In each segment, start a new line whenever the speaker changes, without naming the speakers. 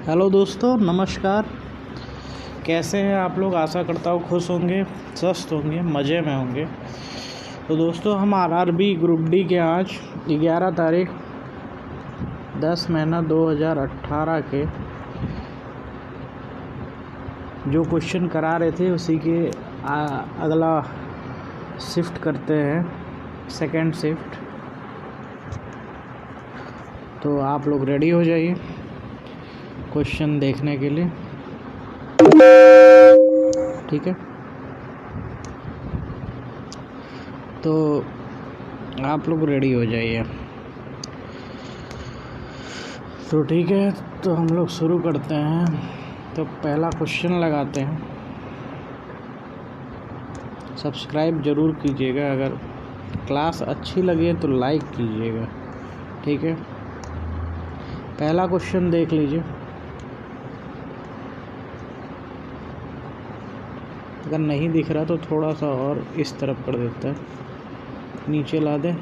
Hello दोस्तों, नमस्कार। कैसे हैं आप लोग? आशा करता हूँ खुश होंगे, स्वस्थ होंगे, मज़े में होंगे। तो दोस्तों, हम आरआरबी ग्रुप डी के आज 11 तारीख 10 महीना 2018 के जो क्वेश्चन करा रहे थे उसी के अगला शिफ्ट करते हैं, सेकंड शिफ्ट। तो आप लोग रेडी हो जाइए क्वेश्चन देखने के लिए, ठीक है? तो आप लोग रेडी हो जाइए। तो ठीक है, तो हम लोग शुरू करते हैं। तो पहला क्वेश्चन लगाते हैं। सब्सक्राइब ज़रूर कीजिएगा, अगर क्लास अच्छी लगे तो लाइक कीजिएगा, ठीक है? पहला क्वेश्चन देख लीजिए। अगर नहीं दिख रहा तो थोड़ा सा और इस तरफ कर देता है, नीचे ला दे।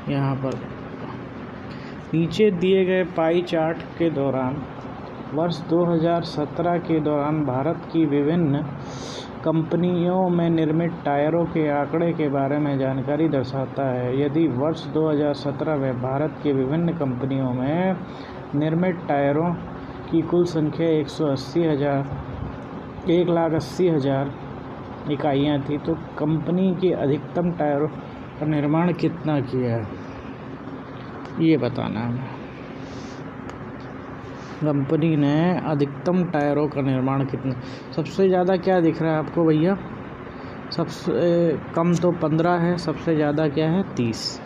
यहाँ पर नीचे दिए गए पाई चार्ट के दौरान वर्ष 2017 के दौरान भारत की विभिन्न कंपनियों में निर्मित टायरों के आंकड़े के बारे में जानकारी दर्शाता है। यदि वर्ष 2017 में भारत की विभिन्न कंपनियों में निर्मित टायरों की कुल संख्या 1,80,000 इकाइयाँ थी, तो कंपनी के अधिकतम टायरों का निर्माण कितना किया है, ये बताना है। कंपनी ने अधिकतम टायरों का निर्माण कितना, सबसे ज़्यादा क्या दिख रहा है आपको भैया? सबसे कम तो 15 है, सबसे ज़्यादा क्या है? 30।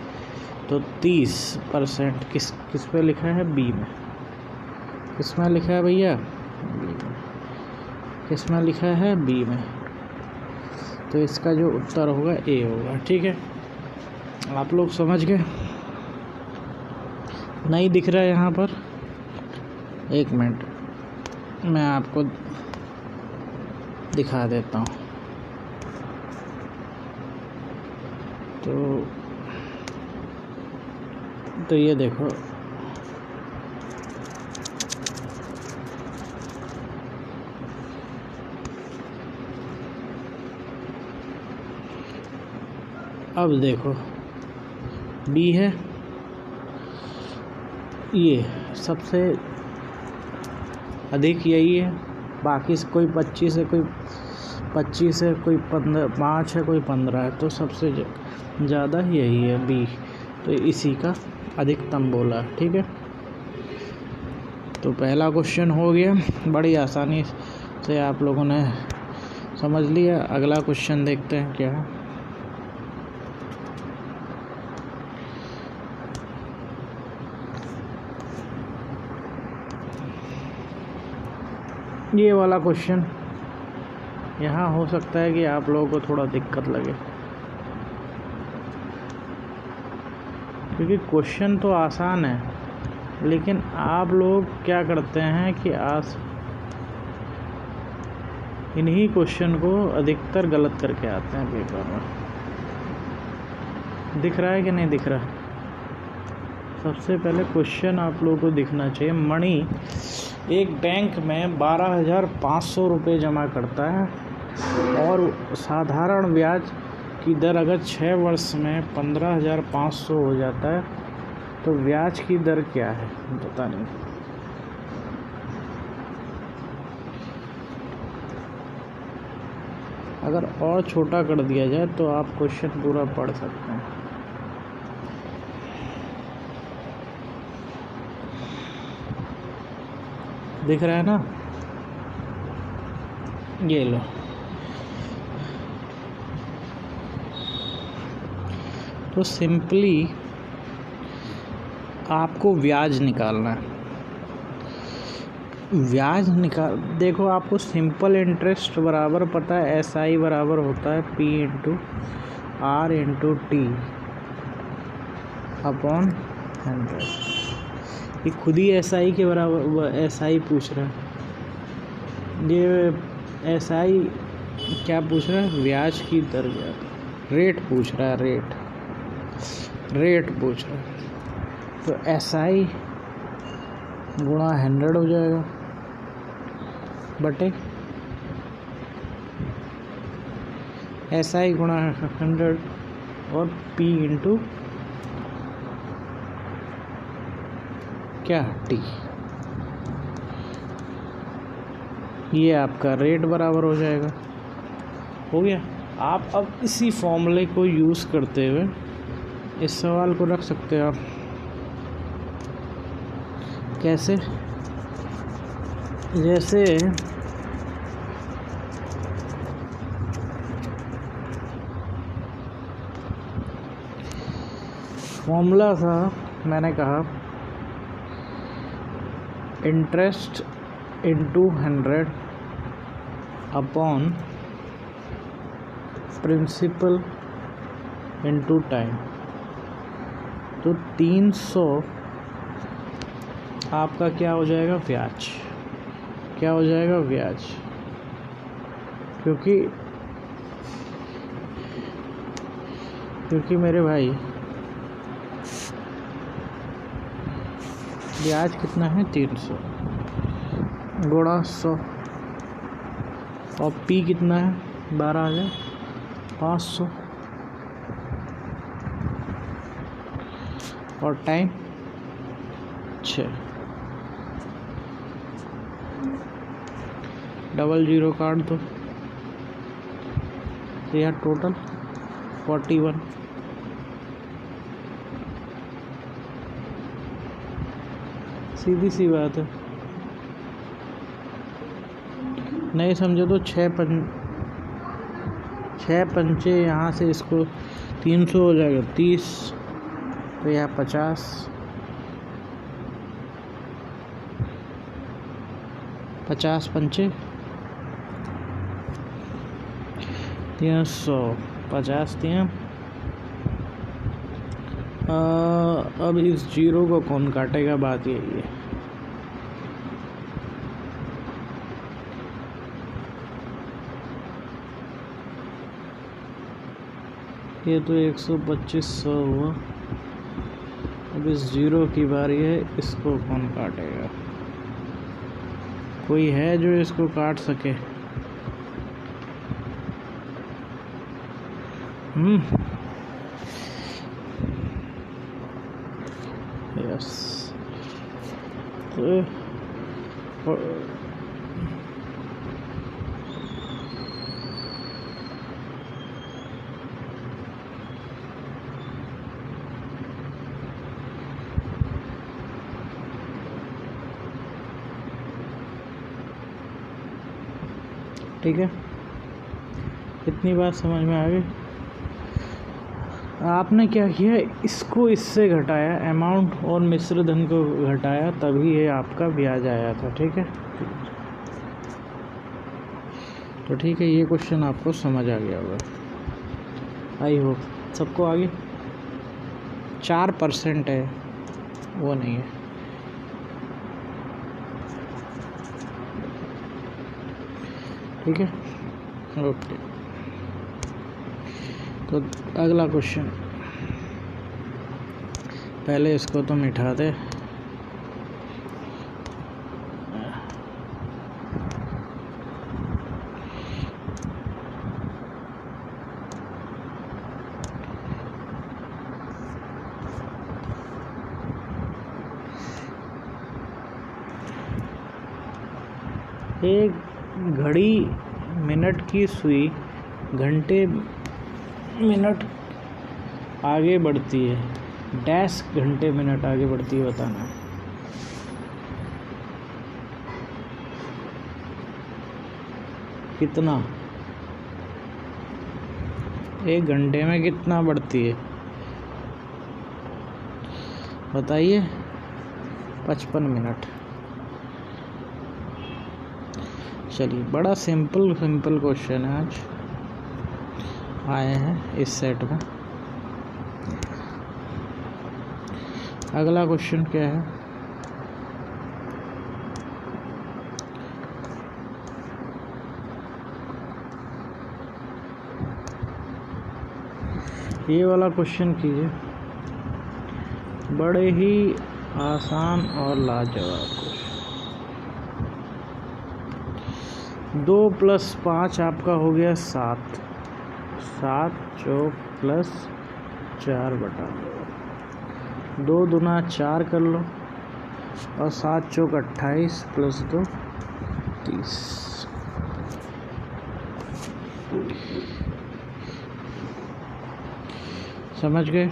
तो 30% किस पे लिखा है? बी में। किस में लिखा है भैया? किस में लिखा है? बी में। तो इसका जो उत्तर होगा ए होगा, ठीक है? आप लोग समझ गए? नहीं दिख रहा है यहाँ पर? एक मिनट, मैं आपको दिखा देता हूँ। तो ये देखो, अब देखो बी है, ये सबसे अधिक यही है। बाकी से कोई 25 है, कोई 25 है, कोई 5 है, कोई 15 है, तो सबसे ज़्यादा यही है, बी। तो इसी का अधिकतम बोला, ठीक है? तो पहला क्वेश्चन हो गया, बड़ी आसानी से आप लोगों ने समझ लिया। अगला क्वेश्चन देखते हैं क्या है। ये वाला क्वेश्चन यहाँ हो सकता है कि आप लोगों को थोड़ा दिक्कत लगे, क्योंकि क्वेश्चन तो आसान है, लेकिन आप लोग क्या करते हैं कि इन्हीं क्वेश्चन को अधिकतर गलत करके आते हैं पेपर में। दिख रहा है कि नहीं दिख रहा? सबसे पहले क्वेश्चन आप लोगों को दिखना चाहिए। मणि एक बैंक में 12,500 रुपये जमा करता है और साधारण ब्याज की दर अगर 6 वर्ष में 15,500 हो जाता है, तो ब्याज की दर क्या है? पता नहीं। अगर और छोटा कर दिया जाए तो आप क्वेश्चन पूरा पढ़ सकते हैं। दिख रहा है ना? ये लो, तो सिंपली आपको ब्याज निकालना है। देखो, आपको सिंपल इंटरेस्ट बराबर पता है, SI बराबर होता है P × R × T अपॉन 100। ये खुद ही SI के बराबर SI पूछ रहा है। ये SI क्या पूछ रहा है? ब्याज की दर, रेट पूछ रहा है, रेट पूछ रहा है। तो SI गुणा 100 हो जाएगा बटे SI गुणा 100 और P इंटू क्या T। ये आपका रेट बराबर हो जाएगा। हो गया। आप अब इसी फॉर्मूले को यूज़ करते हुए इस सवाल को रख सकते हो आप। कैसे? जैसे फॉर्मूला था, मैंने कहा interest into 100 upon principal into time. तो 300 आपका क्या हो जाएगा? ब्याज। क्या हो जाएगा? ब्याज। क्योंकि मेरे भाई ब्याज कितना है? 300 गुणा 100 और P कितना है? 12,500 और टाइम 6। 00 काट दो तो यह टोटल 41। सीधी सी बात है। नहीं समझे तो 6 पंचे यहाँ से इसको 300 हो जाएगा 30, तो यह 50 पंचे 350 दिया। अब इस जीरो को कौन काटेगा? बात यही है। ये तो 125 हुआ। अब इस जीरो की बारी है, इसको कौन काटेगा? कोई है जो इसको काट सके? यस। ठीक है, इतनी बात समझ में आ गई। आपने क्या किया? इसको इससे घटाया, अमाउंट और मिश्र धन को घटाया, तभी ये आपका ब्याज आया था। ठीक है, तो ठीक है, ये क्वेश्चन आपको समझ आ गया होगा। आई होप सबको आगे। 4% है, वो नहीं है। ठीक है, ओके। तो अगला क्वेश्चन, पहले इसको तो मिटा दे। एक घड़ी मिनट की सुई घंटे मिनट आगे बढ़ती है, डैश घंटे मिनट आगे बढ़ती है, बताना। कितना? एक घंटे में कितना बढ़ती है बताइए? 55 मिनट। चलिए, बड़ा सिंपल क्वेश्चन है आज आए हैं इस सेट में। अगला क्वेश्चन क्या है? ये वाला क्वेश्चन कीजिए, बड़े ही आसान और लाजवाब क्वेश्चन। 2 + 5 आपका हो गया 7। 7 चौक प्लस 4 बटा 2 दूना 4 कर लो और 7 चौक 28 प्लस 2 30। समझ गए?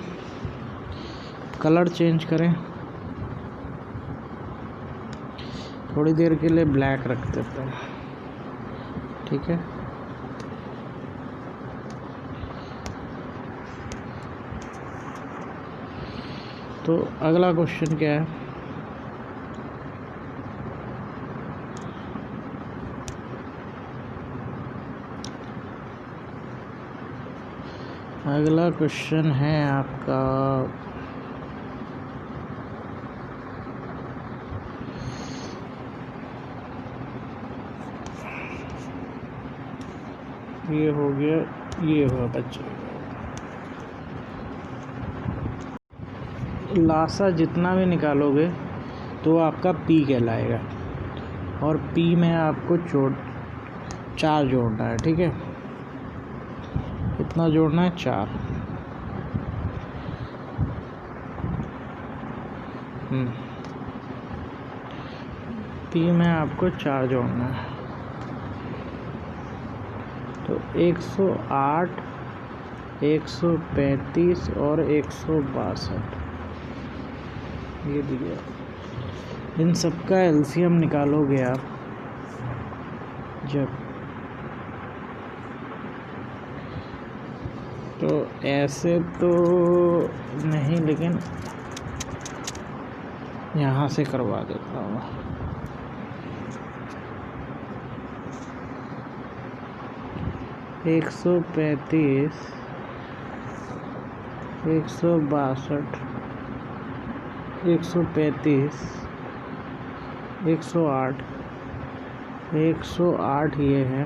कलर चेंज करें, थोड़ी देर के लिए ब्लैक रख देते हैं, ठीक है। तो अगला क्वेश्चन क्या है? अगला क्वेश्चन है आपका ये हो गया, ये हुआ बच्चे। लासा जितना भी निकालोगे तो आपका पी कहलाएगा और पी में आपको 4 जोड़ना है, ठीक है। कितना जोड़ना है? 4। पी में आपको 4 जोड़ना है, तो 108, 135 और 162 ये दिया। इन सब का एलसीएम निकालोगे आप जब, तो ऐसे तो नहीं, लेकिन यहाँ से करवा देता हूँ। एक 135, 162, 135, 108, 108 ये है,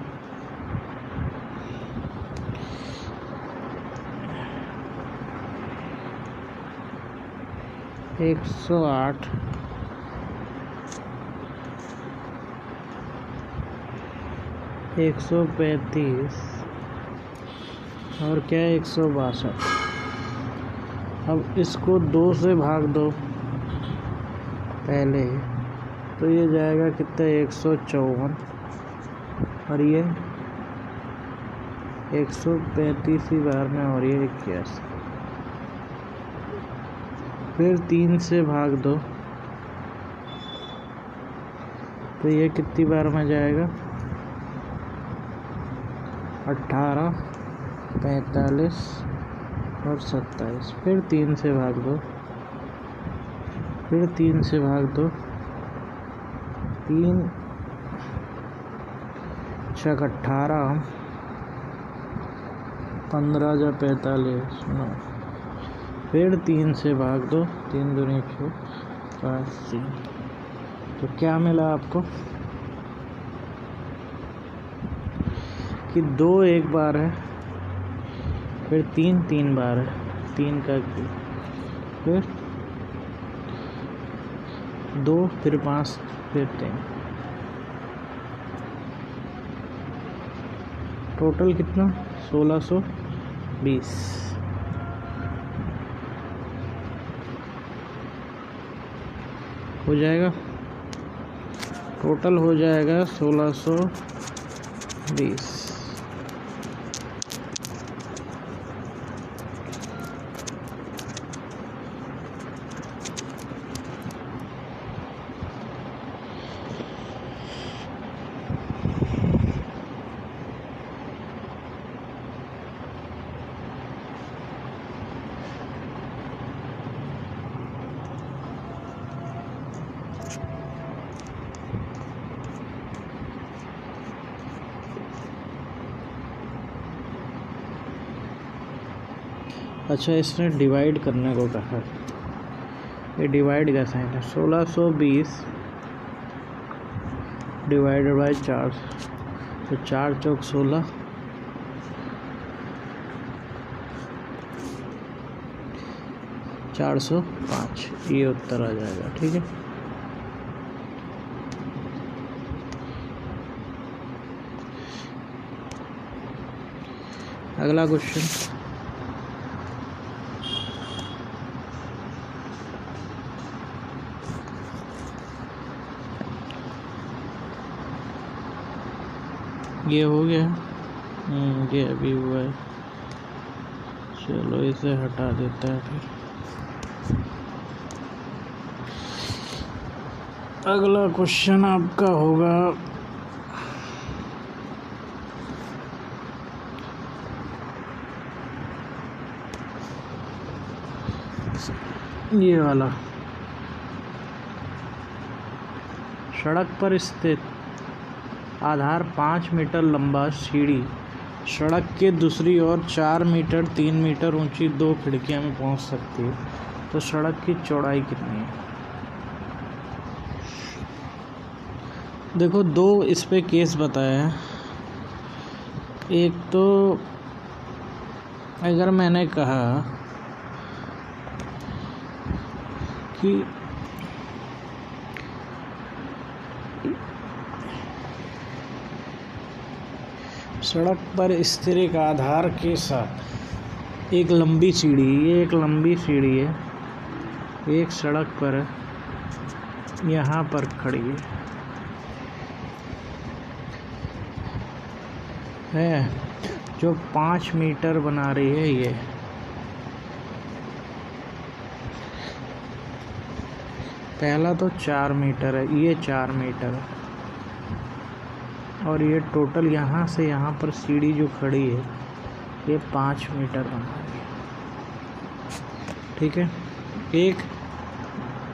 108, 135 और क्या है 162। अब इसको 2 से भाग दो पहले, तो ये जाएगा कितना? 154 और ये 135 बार में और ये 81। फिर 3 से भाग दो तो ये कितनी बार में जाएगा? 18, 45 और 27। फिर 3 से भाग दो, फिर 3 से भाग दो, 3 छक 18, 15 जा 45 9। फिर 3 से भाग दो, 3 दूनी 6, 5 3। तो क्या मिला आपको कि 2 एक बार है, फिर 3 3 बार है, 3 का क्यूब, फिर 2, फिर 5, फिर 3। टोटल कितना? 1620। हो जाएगा, टोटल हो जाएगा 1620। अच्छा, इसने डिवाइड करने को कहा, ये डिवाइड का साइन है। 1620 डिवाइडेड बाई 4, तो 4 चौक 16, 405, ये उत्तर आ जाएगा। ठीक है, अगला क्वेश्चन। ये हो गया, ये अभी हुआ है, चलो इसे हटा देता है। फिर अगला क्वेश्चन आपका होगा ये वाला। सड़क पर स्थित आधार 5 मीटर लंबा सीढ़ी सड़क के दूसरी ओर 4 मीटर 3 मीटर ऊंची 2 खिड़कियां में पहुंच सकती है, तो सड़क की चौड़ाई कितनी है? देखो, 2 इस पे केस बताया है। एक तो अगर मैंने कहा कि सड़क पर स्थिर एक आधार के साथ एक लंबी सीढ़ी, ये एक लंबी सीढ़ी है, एक सड़क पर यहाँ पर खड़ी है जो 5 मीटर बना रही है। ये पहला तो 4 मीटर है, ये 4 मीटर है, और ये टोटल यहाँ से यहाँ पर सीढ़ी जो खड़ी है ये 5 मीटर बना रही है। ठीक है, एक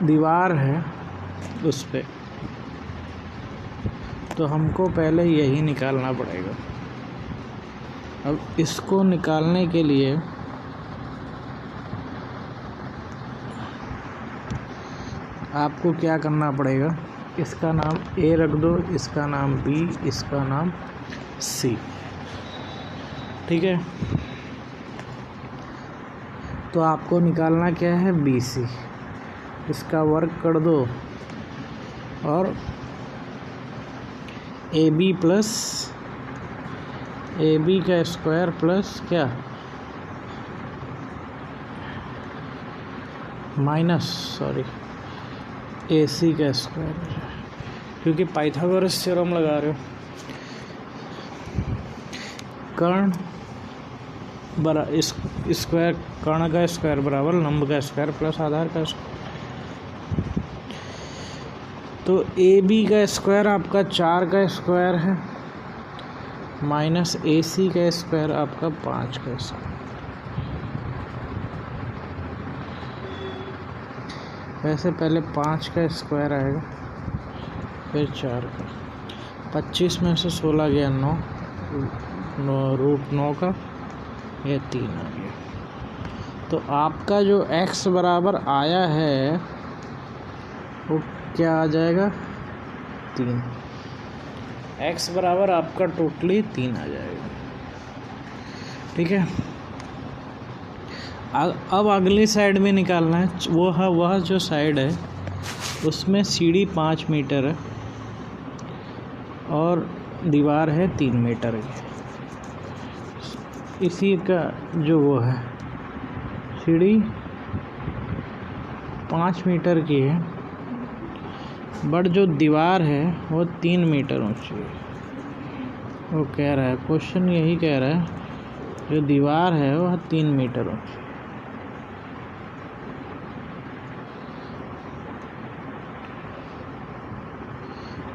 दीवार है उस पे, तो हमको पहले यही निकालना पड़ेगा। अब इसको निकालने के लिए आपको क्या करना पड़ेगा, इसका नाम ए रख दो, इसका नाम बी, इसका नाम सी। ठीक है, तो आपको निकालना क्या है, बी सी। इसका वर्ग कर दो और A B plus A B का स्क्वायर प्लस क्या ए सी का स्क्वायर, क्योंकि पाइथागोरस थ्योरम लगा रहे हो। कर्ण स्क्वायर, कर्ण का स्क्वायर बराबर लंब का स्क्वायर प्लस आधार का स्क्वायर। तो ए बी का स्क्वायर आपका 4 का स्क्वायर है, माइनस ए सी का स्क्वायर आपका 5 का स्क्वायर। वैसे पहले 5 का स्क्वायर आएगा, फिर 4 का। 25 में से 16 गया 9, रूट 9 का, यह 3 आ गया। तो आपका जो x बराबर आया है वो क्या आ जाएगा, 3। x बराबर आपका टोटली 3 आ जाएगा। ठीक है, अब अगली साइड में निकालना है। वह जो साइड है उसमें सीढ़ी 5 मीटर है और दीवार है 3 मीटर की। इसी का जो वो है, सीढ़ी 5 मीटर की है, बट जो दीवार है वो 3 मीटर ऊंची है। वो कह रहा है, क्वेश्चन यही कह रहा है, जो दीवार है वह 3 मीटर ऊंची।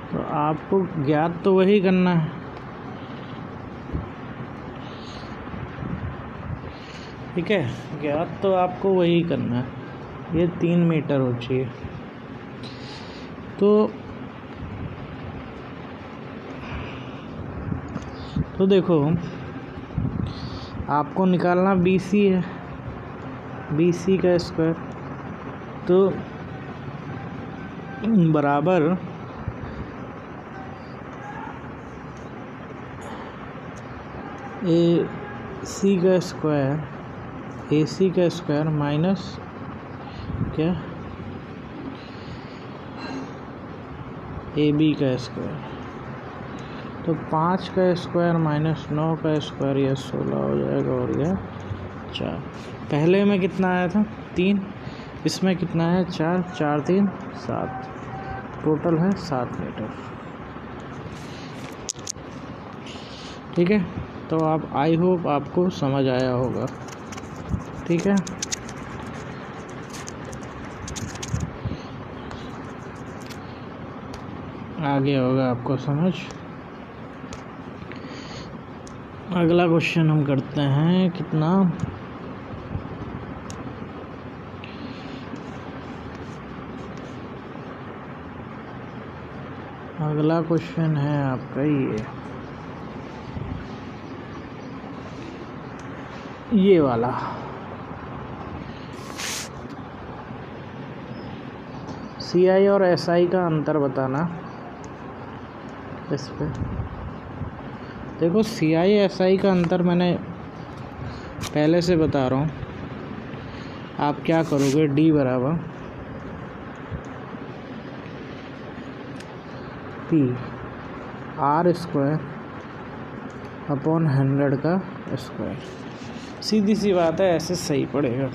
तो आपको ज्ञात तो वही करना है। ठीक है, ज्ञात तो आपको वही करना है। ये 3 मीटर ऊंची है, तो देखो आपको निकालना BC है, BC का स्क्वायर, तो बराबर AC का स्क्वायर माइनस क्या AB का स्क्वायर, तो 5 का स्क्वायर माइनस 9 का स्क्वायर, यह 16 हो जाएगा और यह 4। पहले में कितना आया था 3, इसमें कितना है 4, 4 3 7, टोटल है 7 मीटर। ठीक है, तो आप आई होप आपको समझ आया होगा। ठीक है, आगे होगा आपको समझ। अगला क्वेश्चन हम करते हैं कितना, अगला क्वेश्चन है आपका ये वाला। CI और SI का अंतर बताना। इस पे देखो, CI SI का अंतर मैंने पहले से बता रहा हूँ। आप क्या करोगे, D बराबर P R स्क्वायर अपॉन 100 का स्क्वायर। सीधी सी बात है, ऐसे सही पड़ेगा।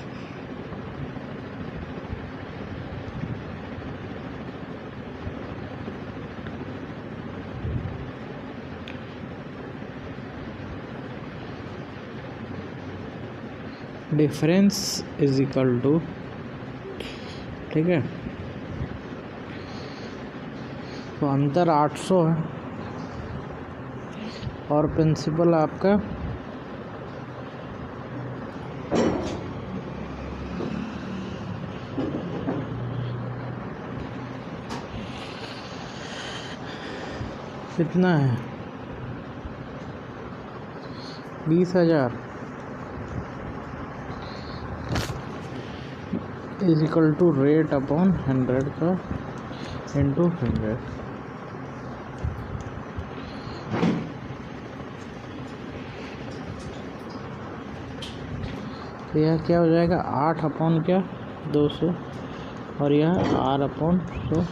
डिफरेंस इज इक्वल टू, ठीक है, तो अंतर 800 है और प्रिंसिपल आपका कितना है 20,000 is equal to rate upon 100 का इंटू 100। तो यह क्या हो जाएगा 8 अपॉन क्या 200 और यह R अपॉन 100।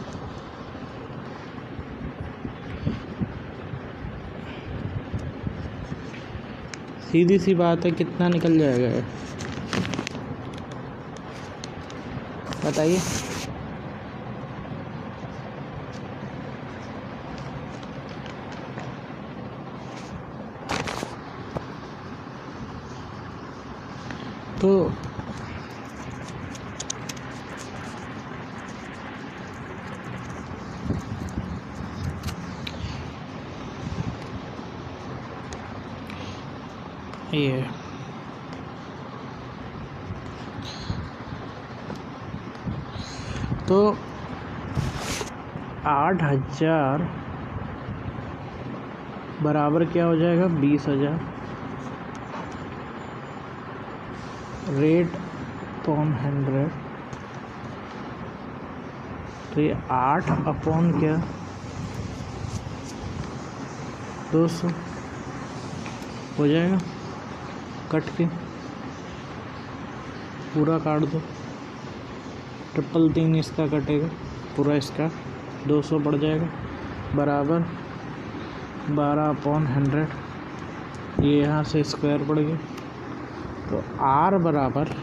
सीधी सी बात है, कितना निकल जाएगा ये बताइए। तो ये तो 8,000 बराबर क्या हो जाएगा 20,000 रेट अपॉन 100। तो ये 8 अपॉन क्या 200 हो जाएगा, कट के पूरा काट दो, 333 इसका कटेगा, पूरा इसका 200 बढ़ जाएगा बराबर 12 अपॉन 100। ये यहाँ से स्क्वायर पड़ गया, तो R बराबर